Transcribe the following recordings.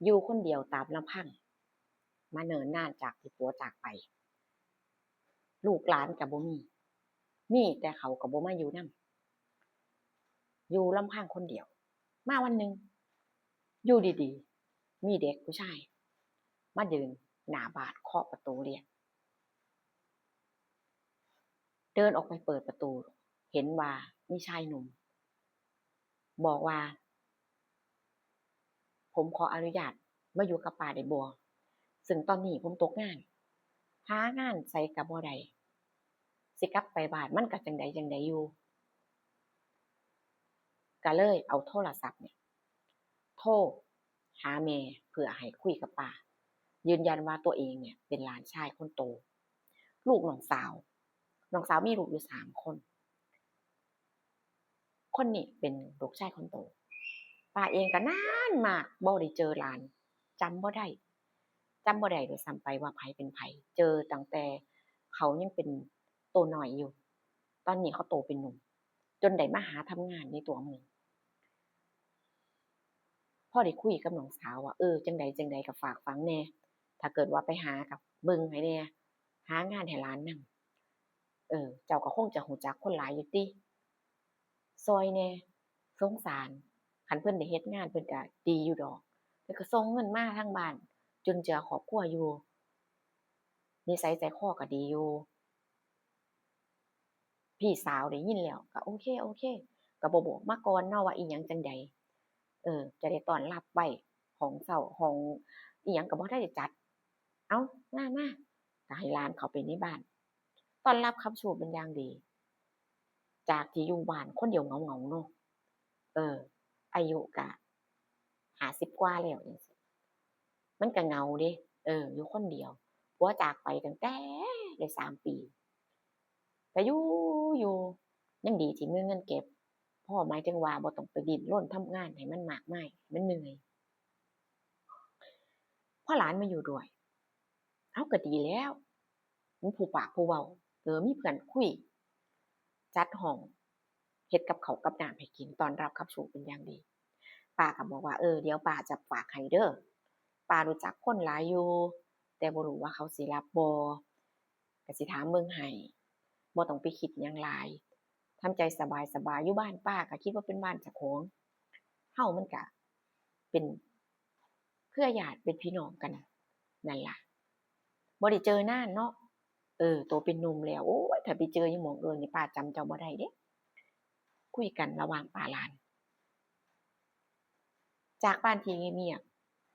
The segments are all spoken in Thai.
อยู่คนเดียวตามลำพังมาเนิ่นนานจากที่ผัวจากไปลูกหลานกับบ่มีแต่เขากับบ่มาอยู่นำอยู่ลำพังคนเดียวมาวันหนึ่งอยู่ดีๆมีเด็กผู้ชายมายืนหน้าบ้านเคาะประตูเรียกเดินออกไปเปิดประตูเห็นว่ามีชายหนุ่มบอกว่าผมขออนุญาตมาอยู่กับป้าได้บ่ซึ่งตอนนี้ผมตกงานหางานใส่กับบ่ได้สิกลับไปบ้านมันก็จังใดอยู่ก็เลยเอาโทรศัพท์เนี่ยโทรหาแม่เพื่อให้คุยกับป้ายืนยันว่าตัวเองเนี่ยเป็นหลานชายคนโตลูกน้องสาวมีลูกอยู่3 คนคนนี้เป็นลูกชายคนโตป้าเองก็นานมากบ่ได้เจอหลานจำบ่ได้จำบ่ได้ด้วยซ้ำไปว่าไผเป็นไผเจอตั้งแต่เขายังเป็นโตหน่อยอยู่ตอนนี้เขาโตเป็นหนุ่มจนได้มาหาทำงานในตัวเมืองพอได้คุยกับน้องสาวว่าจังใดก็ฝากฝังแน่ถ้าเกิดว่าไปหากับเบิ่งให้แน่หางานให้หลานนำเจ้าก็คงจะรู้จักคนหลายอยู่ติซอยแน่สงสารคันเพิ่นได้เฮ็ดงานเพิ่นก็ดีอยู่ดอกเพิ่นก็ส่งเงินมาทางบ้านจุนเจือครอบครัวอยู่นิสัยใจคอก็ดีอยู่พี่สาวได้ยินแล้วก็โอเคก็บ่บอกมาก่อนเนาะว่าอิหยังจั่งใดจะได้ต้อนรับไว้ห้องเช้าห้องอิหยังก็บ่ทันได้จัดเอ้ามาก็ให้หลานเข้าไปในบ้านต้อนรับขับสู้เป็นอย่างดีจากที่อยู่บ้านคนเดียวเหงาๆเนาะเอออายุก็50กว่าแล้วจังซี้มันก็เหงาเดะอยู่คนเดียวผัวจากไปตั้งแต่ได้3 ปีก็อยู่ยังดีที่มีเงินเก็บพอหมายถึงว่าบ่ต้องไปดิ้นรนทำงานให้มันมากมายมันเหนื่อยพอหลานมาอยู่ด้วยอ้าวก็ดีแล้วมีผู้ปากผู้เว้ามีเพื่อนคุยจัดห้องเฮ็ดกับข้าวกับน้ำให้กินต้อนรับขับสู่เป็นอย่างดีป้าก็บอกว่าเดี๋ยวป้าจะฝากให้เด้อป้ารู้จักคนหลายอยู่แต่บ่รู้ว่าเขาสิรับบ่ก็สิถามเบิ่งให้บ่ต้องไปคิดหยังหลายทำใจสบายๆอยู่บ้านป้าก็คิดว่าเป็นบ้านเจ้าของเฮามันก็เป็นเครือญาติเป็นพี่น้องกันนั่นล่ะบ่ได้เจอนานเนาะโตเป็นหนุ่มแล้วโอ๊ยถ้าไปเจออยู่หม้องอื่นนี่ป้าจำเจ้าบ่ได้เดะคุยกันระหว่างป้าหลานจากบ้านที่เงียบ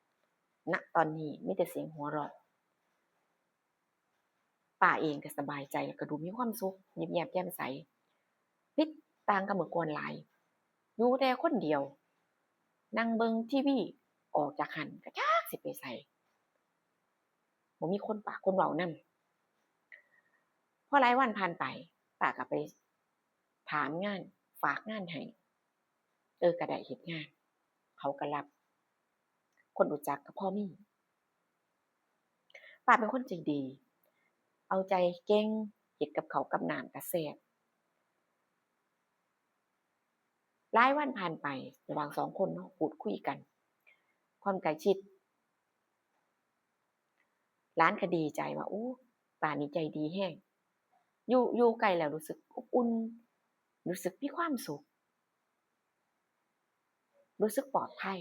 ๆณตอนนี้มีแต่เสียงหัวเราะป้าเองก็สบายใจแล้วก็ดูมีความสุขยิ้มแย้มแจ่มใสพิดต่างกับเมื่อก่อนหลายอยู่แต่คนเดียวนั่งเบิ่ง TV ออกจากหั้นก็จักสิไปไสบ่มีคนปากคนเว้านำพอหลายวันผ่านไปป้าก็ไปถามงานฝากงานให้ก็ได้เฮ็ดงานเขาก็รับคนรู้จักก็พอมีป้าเป็นคนใจดีเอาใจเก่งเฮ็ดกับข้าวกับน้ำก็แซ่บหลายวันผ่านไประหว่าง2 คนเนาะพูดคุยกันความใกล้ชิดหลานก็ดีใจว่าโอ้ป้านี่ใจดีแรงอยู่ใกล้แล้วรู้สึกอบอุ่นรู้สึกมีความสุขรู้สึกปลอดภัย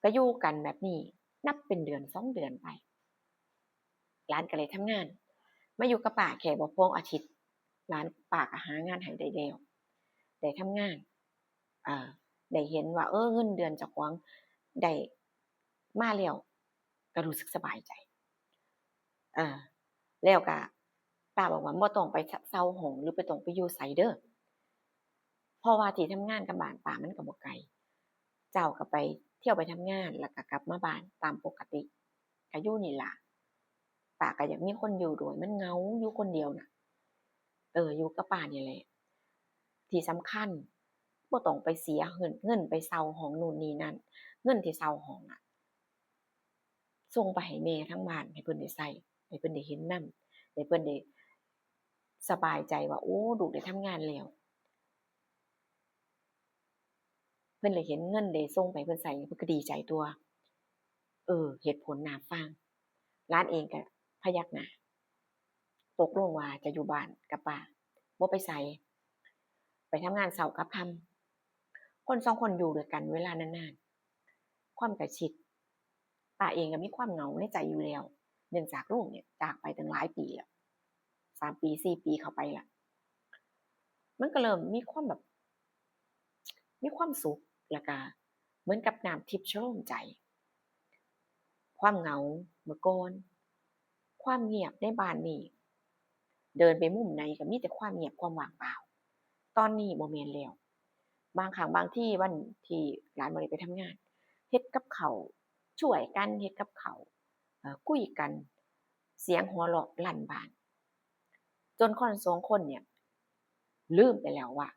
ก็อยู่กันแบบนี้นับเป็นเดือน2 เดือนไปหลานก็เลยทำงานมาอยู่กับป้าแค่บ่พออาทิตย์หลานป้าก็หางานให้ได้แล้วได้ทำงานอ่าได้เห็นว่าเงินเดือนเจ้าของได้มาแล้วก็รู้สึกสบายใจอาแล้วก็ป้าบอกว่าบ่ต้องไปเช่าห้องหรือบ่ต้องไปอยู่ไสเด้อเพราะว่าที่ทำงานกับบ้านป้ามันก็บ่ไกลเจ้าก็ไปเที่ยวไปทำงานแล้วก็กลับมาบ้านตามปกติก็อยู่นี่ล่ะป้าก็อยากมีคนอยู่ด้วยมันเหงาอยู่คนเดียวน่ะอยู่กับป้านี่แหละที่สำคัญบ่ต้องไปเสียเงินไปเช่าห้องนู่นนี่นั่นเงินที่เช่าห้องอะส่งไปให้แม่ทางบ้านให้เพิ่นได้ใช้ให้เพิ่นได้เห็นนำให้เพิ่นได้สบายใจว่าโอ้ลูกได้ทำงานแล้ว พิ่นเลยเห็นเงินได้ส่งไปเพิ่นใช้เพิ่นก็ดีใจตัวเหตุผลน่าฟังร้านเองก็พยักหน้าตกลงว่าจะอยู่บ้านกับป้าบ่ไปไสไปทำงานเช้ากับค่ำคน2คนอยู่ด้วยกันเวลานานๆความใกล้ชิดป้าเองก็มีความเหงาในใจอยู่แล้วเนื่องจากลุงเนี่ยจากไปตั้งหลายปีแล้ว3ปี4ปีเข้าไปแล้วมันก็เริ่มมีความแบบมีความสุขแล้วก็เหมือนกับน้ำทิพย์ชโลมใจความเหงาเมื่อก่อนความเงียบในบ้านนี่เดินไปมุมไหนก็มีแต่ความเงียบความว่างเปล่าตอนนี้บ่แม่นแล้วบางครั้งบางที่วันที่หลานบ่ได้ไปทำงานเฮ็ดกับข้าวช่วยกันเฮ็ดกับข้าวคุยกันเสียงหัวเราะลั่นบ้านจนคน2คนเนี่ยลืมไปแล้วว่า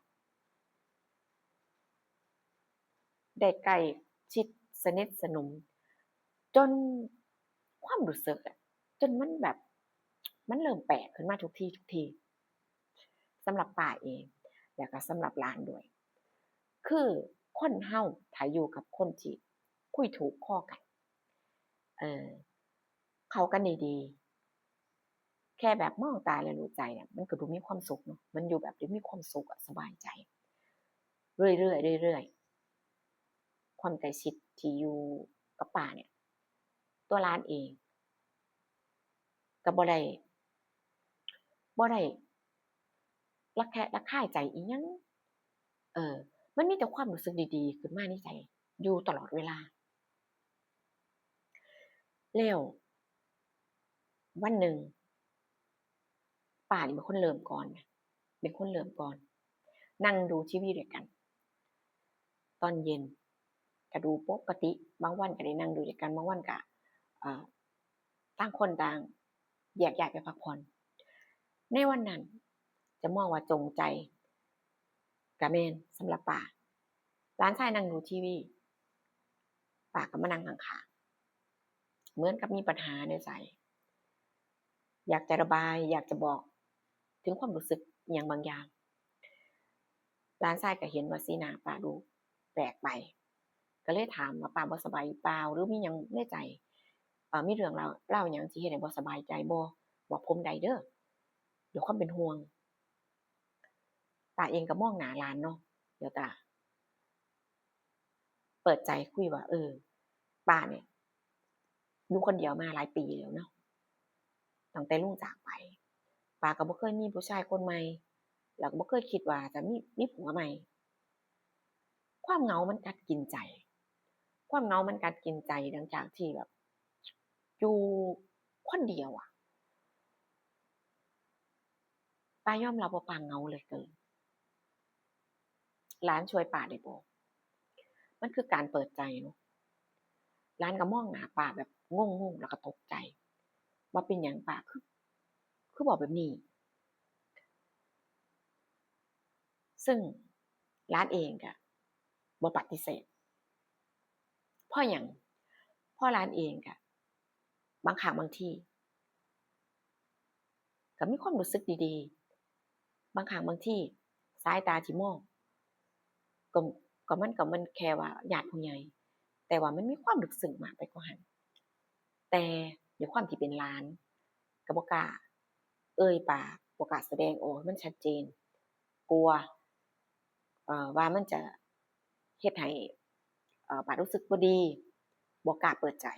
ได้ใกล้ชิดสนิทสนมจนความรู้สึกอะจนมันแบบมันเริ่มแปลกขึ้นมาทุกทีสำหรับป้าเองแล้วก็สำหรับหลานด้วยคือคนเฮาถ้าอยู่กับคนที่คุยถูกคอกันเออเข้ากันดีๆแค่แบบมองตาแล้วรู้ใจเนี่ยมันก็ดูมีความสุขเนาะมันอยู่แบบได้มีความสุขอะสบายใจเรื่อยๆเรื่อยๆความใกล้ชิดที่อยู่กับป้าเนี่ยตัวหลานเองก็บ่ได้ระแคะระคายใจอิหยังเออมันมีแต่ความรู้สึกดีๆขึ้นมาในใจอยู่ตลอดเวลาแล้ววันหนึ่งป้านี่เป็นคนเริ่มก่อนนะเป็นคนเริ่มก่อนนั่งดูทีวีด้วยกันตอนเย็นก็ดูปกติบางวันก็ได้นั่งดูด้วยกันบางวันก็อ่าต่างคนต่างแยกย้ายไปพักผ่อนในวันนั้นจะมองว่าจงใจก็แม่นสำหรับป้าหลานชายนั่งดูทีวีป้าก็มานั่งข้างๆเหมือนกับมีปัญหาในใจอยากจะระบายอยากจะบอกถึงความรู้สึกอิหยังบางอย่างหลานชายก็เห็นว่าสีหน้าป้าดูแปลกไปก็เลยถามว่าป้าบ่สบายหรือเปล่าหรือมีหยังในใจมีเรื่องเล่าหยังที่เฮ็ดให้บ่สบายใจบ่บอกผมได้เด้อด้วยความเป็นห่วงป้าเองก็มองหน้าหลานเนาะเดี๋ยวตาเปิดใจคุยว่าป้าเนี่ยอยู่คนเดียวมาหลายปีแล้วเนาะตั้งแต่ลุงจากไปป้าก็บ่เคยมีผู้ชายคนใหม่แล้วก็บ่เคยคิดว่าจะมีผัวใหม่ความเหงามันกัดกินใจความเหงามันกัดกินใจหลังจากที่แบบอยู่คนเดียวอะป้ายอมรับว่าป้าเหงาเหลือเกินหลานช่วยป้าได้บ่มันคือการเปิดใจเนาะหลานก็มองหน้าป้าแบบงงๆแล้วก็ตกใจว่าเป็นหยังป้าคือบอกแบบนี้ซึ่งหลานเองก็บ่ปฏิเสธเพราะหยังเพราะหลานเองก็บางครั้งบางทีก็มีความรู้สึกดีๆบางครั้งบางทีสายตาที่มองก็มันแค่ว่าญาติผู้ใหญ่แต่ว่ามันมีความลึกซึ้งมากไปกว่าหั้นแต่ด้วยความที่เป็นหลานก็บ่กล้าเอ่ยปากบ่กล้าแสดงออกให้มันชัดเจนกลัวว่ามันจะเฮ็ดให้ป้ารู้สึกบ่ดีบ่กล้าเปิดใจ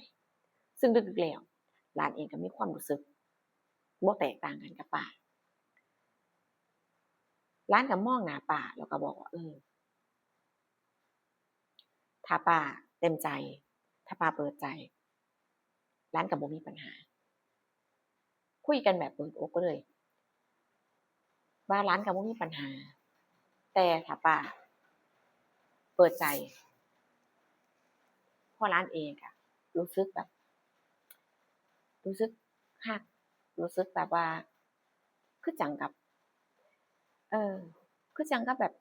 ซึ่งลึกๆแล้วหลานเองก็มีความรู้สึกบ่แตกต่างกันกับป้าหลานก็มองหน้าป้าแล้วก็บอกว่าถ้าป้าเต็มใจถ้าป้าเปิดใจหลานก็บ่มีปัญหาคุยกันแบบเปิดอกเลยว่าหลานก็บ่มีปัญหาแต่ถ้าป้าเปิดใจเพราะหลานเองอะรู้สึกแบบรู้สึกรักรู้สึกแบบว่าคือจั่งกับเออคือจั่งกับแบบ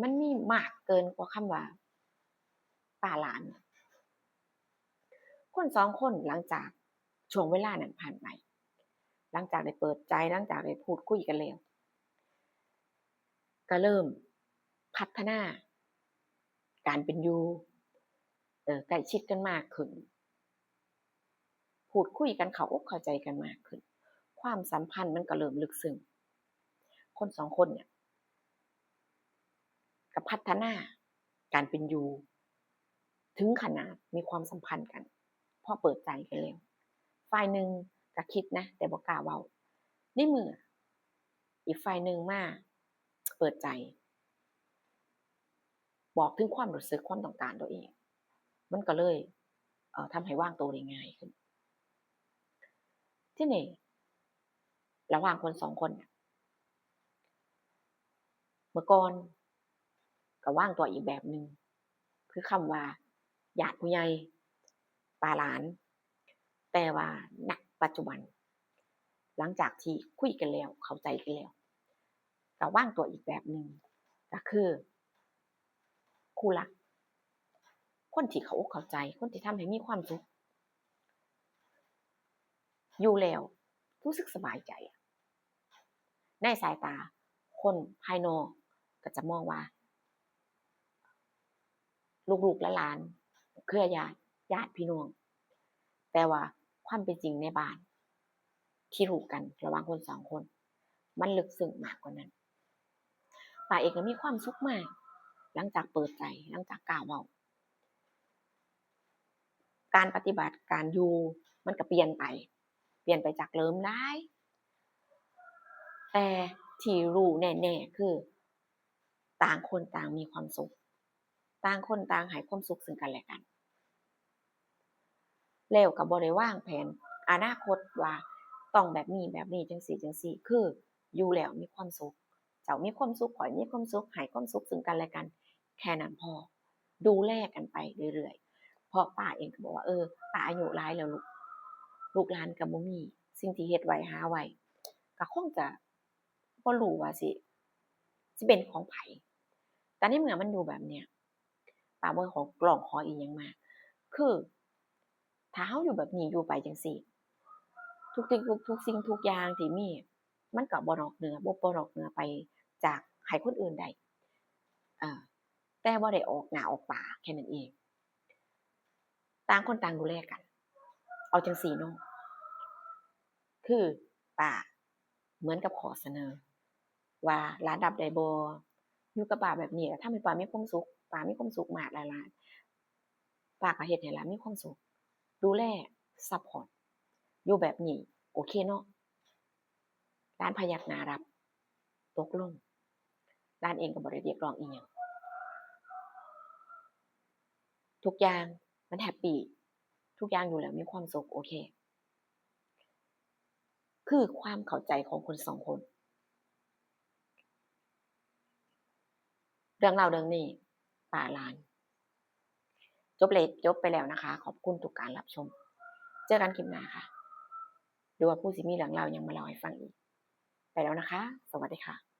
มันมีมากเกินกว่าคำว่าป้าหลานอะคน2คนหลังจากช่วงเวลานั้นผ่านไปหลังจากได้เปิดใจหลังจากได้พูดคุยกันแล้วก็เริ่มพัฒนา การเป็นอยู่ใกล้ชิดกันมากขึ้นพูดคุยกันเข้าอกเข้าใจกันมากขึ้นความสัมพันธ์มันก็เริ่มลึกซึ้งคนสองคนเนี่ยก็พัฒนาการเป็นอยู่ถึงขนาดมีความสัมพันธ์กันพอเปิดใจกันแล้วฝ่ายหนึ่งก็คิดนะแต่บ่กล้าเว้าในเมื่ออีกฝ่ายหนึ่งมาเปิดใจบอกถึงความรู้สึกความต้องการตัวเองมันก็เลยทำให้วางตัวได้ง่ายขึ้นที่นี่ระหว่างคนสองคนเนี่ยเมื่อก่อนก็วางตัวอีกแบบหนึ่งคือคำว่าญาติผู้ใหญ่ป้าหลานแต่ว่าณปัจจุบันหลังจากที่คุยกันแล้วเข้าใจกันแล้วก็วางตัวอีกแบบหนึ่งก็คือคู่รักคนที่เขาอกเข้าใจคนที่ทำให้มีความสุขอยู่แล้วรู้สึกสบายใจในสายตาคนภายนอกก็จะมองว่าลูกๆและหลานเครือญาติพี่น้องแต่ว่าความเป็นจริงในบ้านที่รู้กันระหว่างคนสองคนมันลึกซึ้งมากกว่านั้นป้าเองก็มีความสุขมากหลังจากเปิดใจหลังจากกล่าวเว้าการปฏิบัติการอยู่มันก็เปลี่ยนไปจากเดิมหลายแต่ที่รู้แน่ๆคือต่างคนต่างมีความสุขต่างคนต่างให้ความสุขซึ่งกันและกันแล้วก็บ่ได้วางแผนอนาคตว่าต้องแบบนี้จังซี่คืออยู่แล้วมีความสุขเจ้ามีความสุขข้อยมีความสุขให้ความสุขซึ่งกันและกันแค่นั้นพอดูแลกันไปเรื่อยๆเพราะป้าเองก็บอกว่าป้าอายุหลายแล้วลูกหลานก็บ่มีสิ่งที่เฮ็ดไว้หาไว้ก็คงจะบ่รู้ว่าสิเป็นของไผแต่ในเมื่อมันอยู่แบบเนี้ยป้าบ่ร้องขออีหยังมากคือถ้าเฮาอยู่แบบนี้อยู่ไปจังซี่ทุกสิ่งทุกอย่างที่มีมันก็บ่นอกเหนือไปจากให้คนอื่นได้อาแต่บ่ได้ออกหน้าออกตาแค่นั้นเองต่างคนต่างดูแลกันเอาจังซี่เนาะคือป้าเหมือนกับขอเสนอว่าหลานรับได้บ่อยู่กับป้าแบบนี้แล้วทำให้ป้ามีความสุขป้ามีความสุขมากแล้วหลานป้าก็เฮ็ดให้หลานมีความสุขดูแลซัปพอร์ตอยู่แบบนี้โอเคเนาะหลานพยักหน้ารับตกลงหลานเองก็บ่ได้เรียกร้องอิหยังทุกอย่างมันแฮปปีทุกอย่างอยู่แล้วมีความสุขโอเคคือความเข้าใจของคนสองคนเรื่องราวเรื่องนี้ป้าหลานจบไปแล้วนะคะขอบคุณทุกการรับชมเจอกันคลิปหน้าค่ะหรือว่าผู้สิมีเรื่องราวหยังมาเล่าให้ฟังอีกไปแล้วนะคะสวัสดีค่ะ